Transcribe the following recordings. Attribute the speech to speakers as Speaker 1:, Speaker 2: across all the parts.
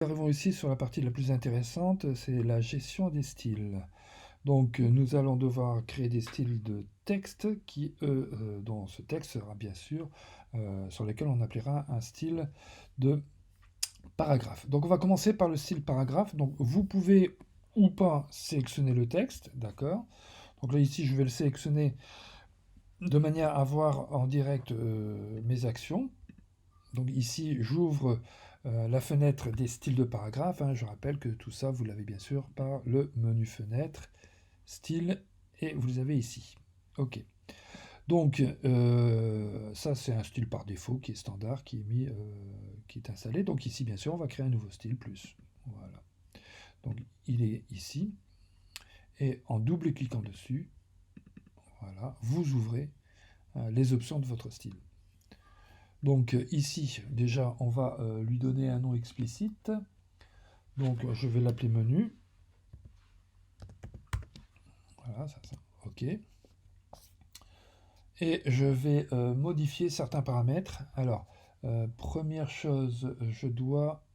Speaker 1: Nous arrivons ici sur la partie la plus intéressante, c'est la gestion des styles. Donc nous allons devoir créer des styles de texte qui, dont ce texte sera bien sûr, sur lesquels on appellera un style de paragraphe. Donc on va commencer par le style paragraphe. Donc vous pouvez ou pas sélectionner le texte, d'accord? Donc là ici je vais le sélectionner de manière à voir en direct mes actions. Donc ici, j'ouvre la fenêtre des styles de paragraphe, hein. Je rappelle que tout ça, vous l'avez bien sûr par le menu fenêtre, style, et vous les avez ici. OK. Donc, ça, c'est un style par défaut qui est standard, qui est mis, qui est installé. Donc ici, bien sûr, on va créer un nouveau style plus. Voilà. Donc, il est ici. Et en double-cliquant dessus, voilà, vous ouvrez les options de votre style. Donc ici, déjà, on va lui donner un nom explicite. Donc je vais l'appeler menu. Voilà, ça, OK. Et je vais modifier certains paramètres. Alors, première chose, je dois...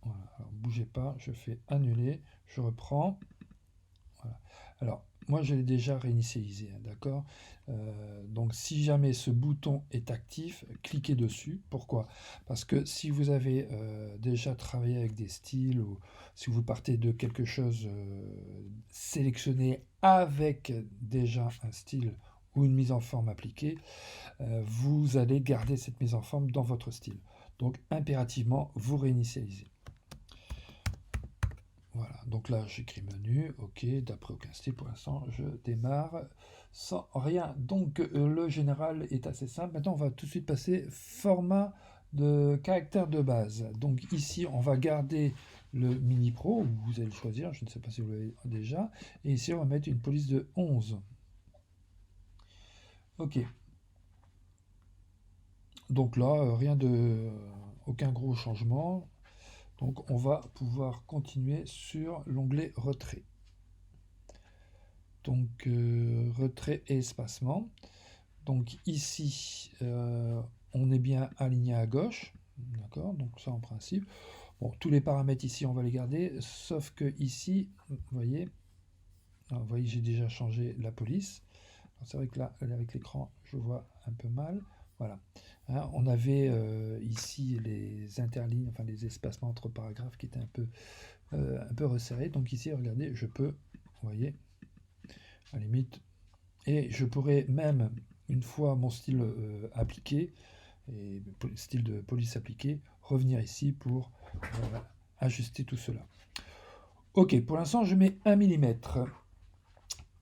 Speaker 1: Voilà, alors bougez pas, je fais annuler, je reprends. Voilà. Alors, moi je l'ai déjà réinitialisé, hein, d'accord? Donc si jamais ce bouton est actif, cliquez dessus. Pourquoi? Parce que si vous avez déjà travaillé avec des styles ou si vous partez de quelque chose sélectionné avec déjà un style ou une mise en forme appliquée, vous allez garder cette mise en forme dans votre style. Donc impérativement, vous réinitialisez. Voilà, donc là j'écris menu, ok, d'après aucun style pour l'instant, je démarre sans rien. Donc le général est assez simple. Maintenant on va tout de suite passer format de caractère de base. Donc ici on va garder le mini pro, vous allez le choisir, je ne sais pas si vous l'avez déjà, et ici on va mettre une police de 11. Ok, donc là rien de... aucun gros changement. Donc on va pouvoir continuer sur l'onglet retrait. Donc retrait et espacement. Donc ici, on est bien aligné à gauche, d'accord? Donc ça en principe. Bon, tous les paramètres ici, on va les garder, sauf que ici, vous voyez, j'ai déjà changé la police. C'est vrai que là, avec l'écran, je vois un peu mal. Voilà. Hein, on avait ici les interlignes, enfin les espacements entre paragraphes qui étaient un peu resserrés. Donc ici, regardez, je peux, vous voyez, à la limite, et je pourrais même, une fois mon style appliqué, et style de police appliqué, revenir ici pour ajuster tout cela. Ok, pour l'instant je mets 1 mm.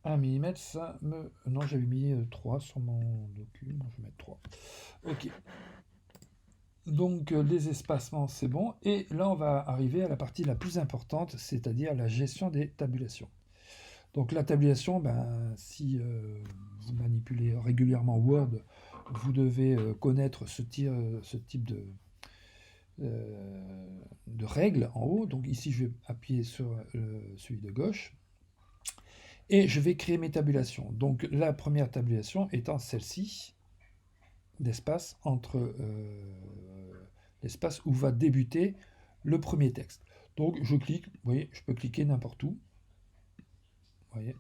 Speaker 1: 1 mm, ça me... Non, j'avais mis 3 sur mon document, je vais mettre 3. Ok. Donc les espacements, c'est bon. Et là, on va arriver à la partie la plus importante, c'est-à-dire la gestion des tabulations. Donc la tabulation, ben, si vous manipulez régulièrement Word, vous devez connaître ce type de règles en haut. Donc ici, je vais appuyer sur celui de gauche. Et je vais créer mes tabulations. Donc la première tabulation étant celle-ci, d'espace entre l'espace où va débuter le premier texte. Donc je clique, vous voyez, je peux cliquer n'importe où. Vous voyez,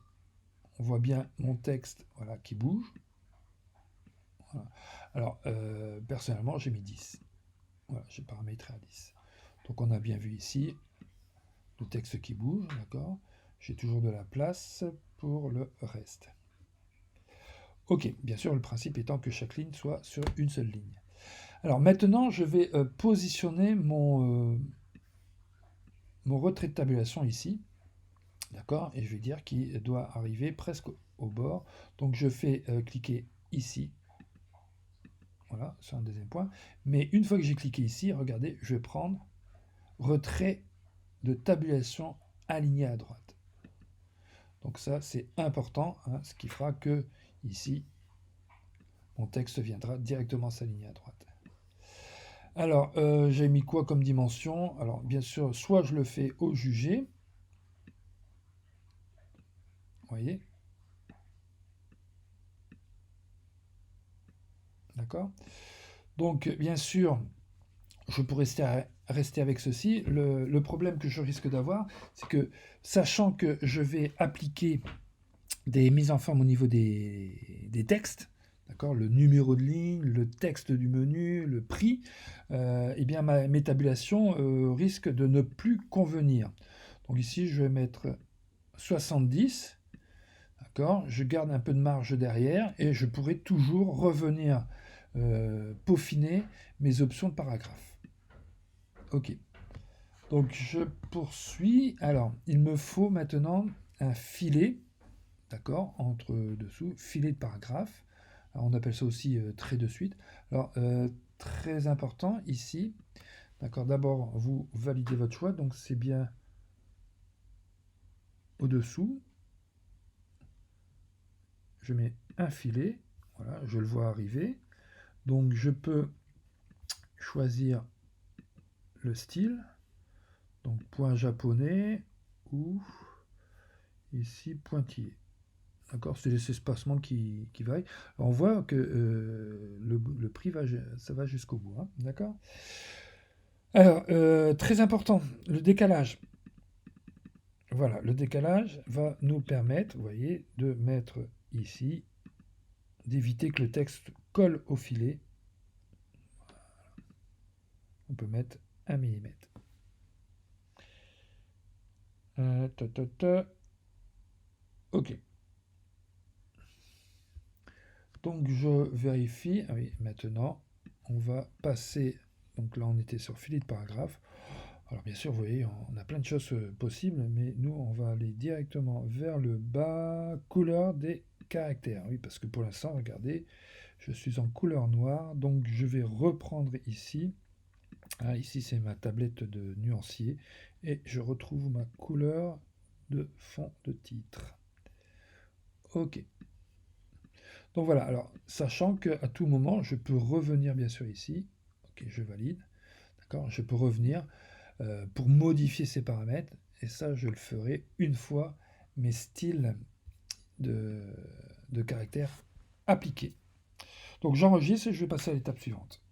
Speaker 1: on voit bien mon texte, voilà, qui bouge. Voilà. Alors, personnellement, j'ai mis 10. Voilà, j'ai paramétré à 10. Donc on a bien vu ici le texte qui bouge, d'accord? J'ai toujours de la place pour le reste. Ok, bien sûr, le principe étant que chaque ligne soit sur une seule ligne. Alors maintenant, je vais positionner mon retrait de tabulation ici, d'accord? Et je vais dire qu'il doit arriver presque au bord. Donc je fais cliquer ici, voilà, sur un deuxième point. Mais une fois que j'ai cliqué ici, regardez, je vais prendre retrait de tabulation aligné à droite. Donc ça, c'est important, hein, ce qui fera que ici, mon texte viendra directement s'aligner à droite. Alors, j'ai mis quoi comme dimension? Alors, bien sûr, soit je le fais au jugé, vous voyez, d'accord? Donc, bien sûr, je peux rester rester avec ceci. Le problème que je risque d'avoir, c'est que, sachant que je vais appliquer des mises en forme au niveau des textes, d'accord, le numéro de ligne, le texte du menu, le prix, eh bien mes tabulations risquent de ne plus convenir. Donc ici, je vais mettre 70, d'accord, je garde un peu de marge derrière et je pourrai toujours revenir peaufiner mes options de paragraphe. Ok. Donc je poursuis. Alors, il me faut maintenant un filet, d'accord, entre dessous, filet de paragraphe. Alors, on appelle ça aussi trait de suite. Alors, très important ici, d'accord, d'abord vous validez votre choix, donc c'est bien au-dessous. Je mets un filet, voilà, je le vois arriver. Donc je peux choisir le style, donc point japonais ou ici pointillé. D'accord, c'est les espacements qui varient. Alors, on voit que le prix ça va jusqu'au bout. Hein, d'accord. Alors, très important, le décalage. Voilà, le décalage va nous permettre, vous voyez, de mettre ici, d'éviter que le texte colle au filet. On peut mettre 1 mm. Ok. Donc je vérifie. Ah oui, maintenant, on va passer. Donc là, on était sur filet de paragraphe. Alors bien sûr, vous voyez, on a plein de choses possibles, mais nous, on va aller directement vers le bas, couleur des caractères. Oui, parce que pour l'instant, regardez, je suis en couleur noire, donc je vais reprendre ici. Ah, ici, c'est ma tablette de nuancier, et je retrouve ma couleur de fond de titre. Ok. Donc voilà, alors, sachant qu'à tout moment, je peux revenir bien sûr ici. Ok, je valide. D'accord, je peux revenir pour modifier ces paramètres. Et ça, je le ferai une fois mes styles de caractère appliqués. Donc j'enregistre et je vais passer à l'étape suivante.